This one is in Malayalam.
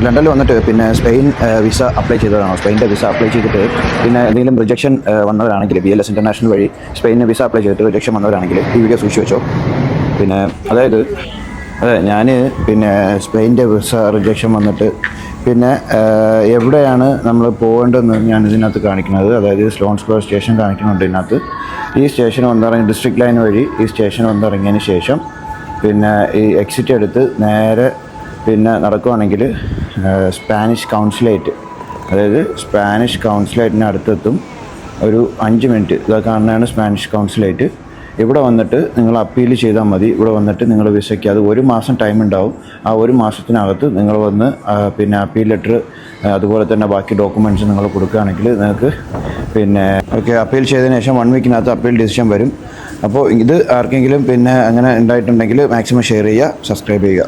ലണ്ടനിൽ വന്നിട്ട് പിന്നെ സ്പെയിൻ വിസ അപ്ലൈ ചെയ്തതാണോ, സ്പെയിൻ്റെ വിസ അപ്ലൈ ചെയ്തിട്ട് പിന്നെ എന്തെങ്കിലും റിജക്ഷൻ വന്നവരാണെങ്കിൽ BLS ഇൻ്റർനാഷണൽ വഴി സ്പെയിനിന് വിസ അപ്ലൈ ചെയ്തിട്ട് റിജക്ഷൻ വന്നവരാണെങ്കിൽ ഈ വീഡിയോ സൂക്ഷിച്ച് വെച്ചോ. പിന്നെ അതായത് ഞാൻ പിന്നെ സ്പെയിൻ്റെ വിസ റിജക്ഷൻ വന്നിട്ട് പിന്നെ എവിടെയാണ് നമ്മൾ പോകേണ്ടതെന്ന് ഞാൻ ഇതിനകത്ത് കാണിക്കുന്നത്. അതായത് സ്ലോൺ സ്ക്വയർ സ്റ്റേഷൻ കാണിക്കുന്നുണ്ട് ഇതിനകത്ത്. ഈ സ്റ്റേഷൻ വന്നിറങ്ങി ഡിസ്ട്രിക്ട് ലൈൻ വഴി ഈ സ്റ്റേഷൻ വന്നിറങ്ങിയതിന് ശേഷം പിന്നെ ഈ എക്സിറ്റ് എടുത്ത് നേരെ പിന്നെ നടക്കുവാണെങ്കിൽ സ്പാനിഷ് കൗൺസിലേറ്റ്, അതായത് സ്പാനിഷ് കൗൺസിലേറ്റിന് അടുത്തെത്തും. ഒരു 5 മിനിറ്റ് ഇതൊക്കെ കാണുന്നതാണ് സ്പാനിഷ് കൗൺസിലേറ്റ്. ഇവിടെ വന്നിട്ട് നിങ്ങൾ അപ്പീൽ ചെയ്താൽ മതി. ഇവിടെ വന്നിട്ട് നിങ്ങൾ വിസയ്ക്ക് അത് 1 മാസം ടൈം ഉണ്ടാവും. ആ 1 മാസത്തിനകത്ത് നിങ്ങൾ വന്ന് പിന്നെ അപ്പീൽ ലെറ്റർ അതുപോലെ തന്നെ ബാക്കി ഡോക്യുമെൻറ്റ്സ് നിങ്ങൾ കൊടുക്കുകയാണെങ്കിൽ നിങ്ങൾക്ക് പിന്നെ അപ്പീൽ ചെയ്തതിന് ശേഷം 1 വീക്കിനകത്ത് അപ്പീൽ ഡിസിഷൻ വരും. അപ്പോൾ ഇത് ആർക്കെങ്കിലും പിന്നെ അങ്ങനെ ഉണ്ടായിട്ടുണ്ടെങ്കിൽ മാക്സിമം ഷെയർ ചെയ്യുക, സബ്സ്ക്രൈബ് ചെയ്യുക.